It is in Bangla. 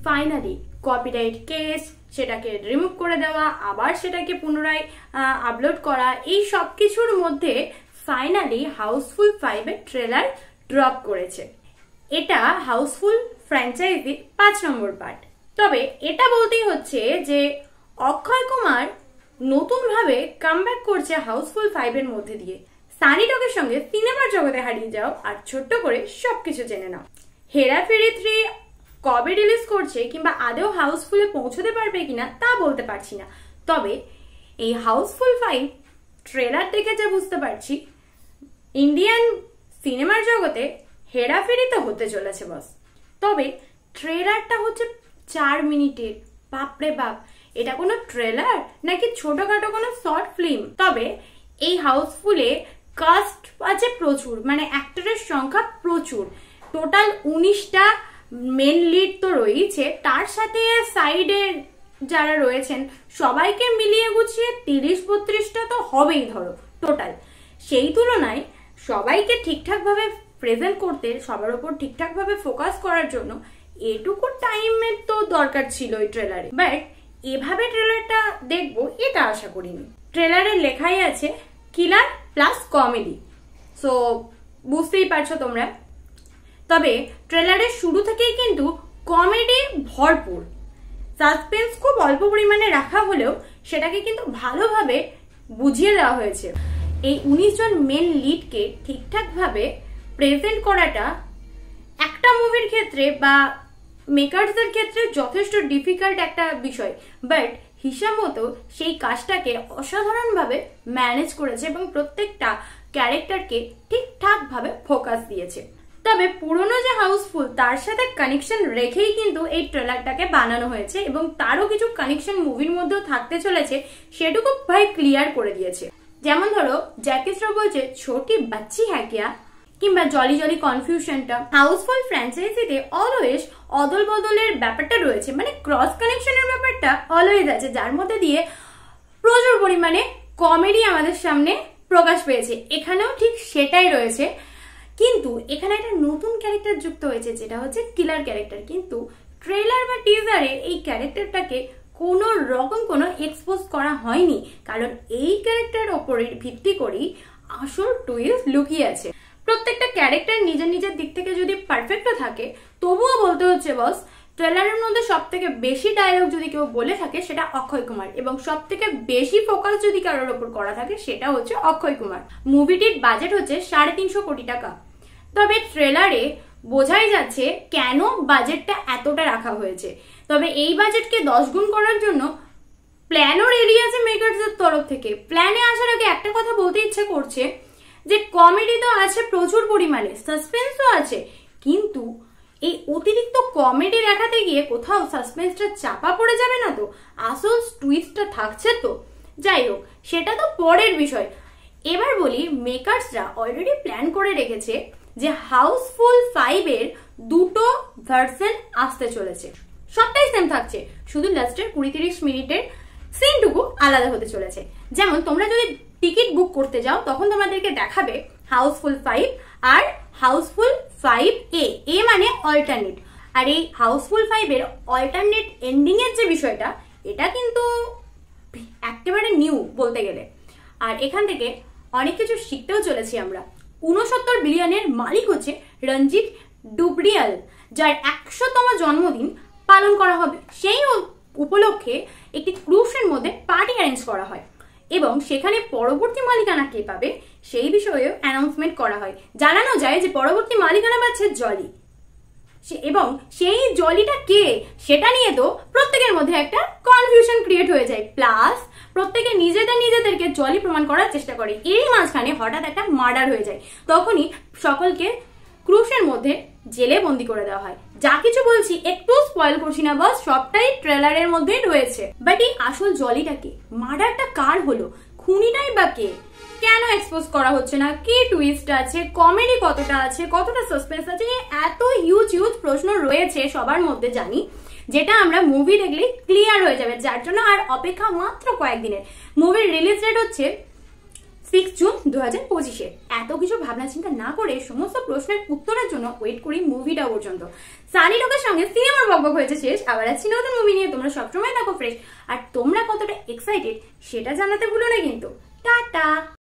ফাইনালি কপিরাইট কেস, সেটাকে রিমুভ করে দেওয়া, আবার সেটাকে পুনরায় আপলোড করা, এই সব কিছুর মধ্যে ফাইনালি হাউসফুল 5 এর ট্রেলার ড্রপ করেছে। এটা হাউসফুল ফ্র্যাঞ্চাইজির 5 নম্বর পার্ট। তবে এটা বলতেই হচ্ছে যে অক্ষয় কুমার নতুন ভাবে কামব্যাক করছে হাউসফুল 5 এর মধ্যে দিয়ে। সানি টকের সঙ্গে সিনেমার জগতে হারিয়ে যাও আর ছোট্ট করে সবকিছু জেনে নাও। হেরাফেরি 3 কবে রিলিজ করছে কিংবা আদেও হাউসফুলে পৌঁছতে পারবে কিনা তা বলতে পারছি না। তবে এই হাউসফুল 5 ট্রেলার দেখে যা বুঝতে পারছি, ইন্ডিয়ান সিনেমার জগতে হেরাফেরি তো হতে চলেছে বস। তবে ট্রেলারটা হচ্ছে 4 মিনিটের। বাপরে বাপ, এটা কোনো ট্রেলার নাকি ছোটখাটো কোনো শর্ট ফিল্ম? তবে এই হাউসফুলে কাস্ট আছে প্রচুর, মানে অ্যাক্টরের সংখ্যা প্রচুর। টোটাল 19টা মেন লিড তো রয়েছে, তার সাথে সাইডে যারা রয়েছেন সবাইকে মিলিয়ে গুছিয়ে 30-32টা তো হবেই ধরো টোটাল। সেই তুলনায় সবাইকে ঠিকঠাক ভাবে প্রেজেন্ট করতে, সবার উপর ঠিকঠাক ভাবে ফোকাস করার জন্য এটুকু টাইমের তো দরকার ছিল এই ট্রেলারে। বাট এভাবে ট্রেলারটা দেখবো এটা আশা করিনি। ট্রেলারে লেখাই আছে কিলার প্লাস কমেডি, সো বুঝতেই পারছো তোমরা। তবে ট্রেলারের শুরু থেকেই কিন্তু কমেডি ভরপুর। সাসপেন্স খুব অল্প পরিমাণে রাখা হলেও সেটাকে কিন্তু ভালোভাবে বুঝিয়ে দেওয়া হয়েছে। এই 19 জন মেন লিডকে ঠিকঠাক ভাবে প্রেজেন্ট করাটা একটা মুভির ক্ষেত্রে বা মেকারসদের ক্ষেত্রে যথেষ্ট ডিফিকাল্ট একটা বিষয়। বাট হিসাব মতো সেই কাজটাকে অসাধারণভাবে ম্যানেজ করেছে এবং প্রত্যেকটা ক্যারেক্টারকে ঠিকঠাক ভাবে ফোকাস দিয়েছে। তবে পুরনো যে হাউসফুল তার সাথে কানেকশন রেখেই কিন্তু এই ট্রেলারটাকে বানানো হয়েছে এবং তারও কিছু কানেকশন মুভির মধ্যেও থাকতে চলেছে, সেটুকু ভাই ক্লিয়ার করে দিয়েছে। যেমন ধরো জ্যাকি শ্রফ বলছে ছোটি বাচ্চি হ্যাঁ কিয়া, কিংবা জলি জলি কনফিউশনটা। হাউসফুল ফ্র্যাঞ্চাইজিতে অলওয়েজ অদল বদলের ব্যাপারটা রয়েছে, মানে ক্রস কানেকশনের ব্যাপারটা অলওয়েজ আছে, যার মধ্যে দিয়ে প্রচুর পরিমাণে কমেডি আমাদের সামনে প্রকাশ পেয়েছে। এখানেও ঠিক সেটাই রয়েছে, কিন্তু এখানে একটা নতুন ক্যারেক্টার যুক্ত হয়েছে, যেটা হচ্ছে কিলার ক্যারেক্টার। কিন্তু ট্রেলার বা টিজারে এই ক্যারেক্টারটাকে কোনো রকম কোনো এক্সপোজ করা হয়নি, কারণ এই ক্যারেক্টারের ওপরে ভিত্তি করেই আসল টুইস্ট লুকিয়ে আছে। প্রত্যেকটা ক্যারেক্টার নিজের নিজের দিক থেকে যদি পারফেক্টও থাকে, তবুও বলতে হচ্ছে বস, ট্রেলারের মধ্যে সব থেকে বেশি ডায়লগ যদি কেউ বলে থাকে সেটা অক্ষয় কুমার, এবং সব থেকে বেশি ফোকাস যদি কারোর ওপর করা থাকে সেটা হচ্ছে অক্ষয় কুমার। মুভিটির বাজেট হচ্ছে 350 কোটি টাকা। তবে ট্রেলারে বোঝাই যাচ্ছে কেন বাজেটটা এতটা রাখা হয়েছে। তবে এই বাজেটকে 10 গুণ করার জন্য প্ল্যানও রেডি আছে মেকারসদের তরফ থেকে। প্ল্যানে আসার আগে একটা কথা বলতে ইচ্ছে করছে যে কমেডি তো আছে প্রচুর পরিমাণে, সাসপেন্সও আছে, কিন্তু এই অতিরিক্ত কমেডি দেখাতে গিয়ে কোথাও সাসপেন্সটা চাপা পড়ে যাবে না তো? আসল টুইস্টটা থাকছে তো? যাই হোক, সেটা তো পরের বিষয়। এবার বলি, মেকারসরা অলরেডি প্ল্যান করে রেখেছে যে হাউসফুল 5 এর 2টো ভার্সন আসতে চলেছে। সবটাই সেম থাকছে, শুধু লাস্টের 20-30 মিনিটের সিনটুকু আলাদা হতে চলেছে। যেমন তোমরা যদি টিকিট বুক করতে যাও তখন তোমাদেরকে দেখাবে হাউসফুল 5 আর হাউসফুল 5A, এ মানে অল্টারনেট। আর এই হাউসফুল 5 এর অল্টারনেট এন্ডিং এর যে বিষয়টা, এটা কিন্তু একেবারে নিউ বলতে গেলে। আর এখান থেকে অনেক কিছু শিখতেও চলেছি আমরা। 69 বিলিয়নের মালিক হচ্ছে রঞ্জিত ডুবরিয়াল, যার 100তম জন্মদিন পালন করা হবে। সেই উপলক্ষে একটি ক্রুজের মধ্যে পার্টি অ্যারেঞ্জ করা হয় এবং সেখানে পরবর্তী মালিকানা কে পাবে সেই বিষয়েও অ্যানাউন্সমেন্ট করা হয়। জানানো যায় যে পরবর্তী মালিকানা পাচ্ছে জলি, এবং সেই জলিটা কে সেটা নিয়ে তো প্রত্যেকের মধ্যে একটা কনফিউশন ক্রিয়েট হয়ে যায়। প্লাস প্রত্যেকে নিজেদেরকে জলি প্রমাণ করার চেষ্টা করে। এই মাঝখানে হঠাৎ একটা মার্ডার হয়ে যায়, তখনই সকলকে ক্রুজের মধ্যে জেলে বন্দি করে দেওয়া হয়। যা কিছু বলছি একটু স্পয়েল করছি না বস, সবটাই ট্রেলারের মধ্যেই রয়েছে। বাট এই আসল জলিটা কে, মার্ডারটা কার হলো, খুনিটাই বা কে, কেন এক্সপোজ করা হচ্ছে না, কি টুইস্ট আছে, কমেডি কতটা আছে, কতটা সাসপেন্স আছে, এত হিউজ প্রশ্ন রয়েছে সবার মধ্যে জানি, যেটা আমরা মুভি দেখলেই ক্লিয়ার হয়ে যাবে। যার জন্য আর অপেক্ষা মাত্র কয়েকদিনের। মুভির রিলিজ ডেট হচ্ছে 6 জুন 2025-এ। এত কিছু ভাবনা চিন্তা না করে সমস্ত প্রশ্নের উত্তরের জন্য ওয়েট করি মুভিটা পর্যন্ত। সানি লোকের সঙ্গে সিনেমার বকবক হয়েছে শেষ, আবার আসছি নতুন মুভি নিয়ে। তোমরা সবসময় থাকো ফ্রেশ, আর তোমরা কতটা এক্সাইটেড সেটা জানাতে ভুলো না কিন্তু। টাটা।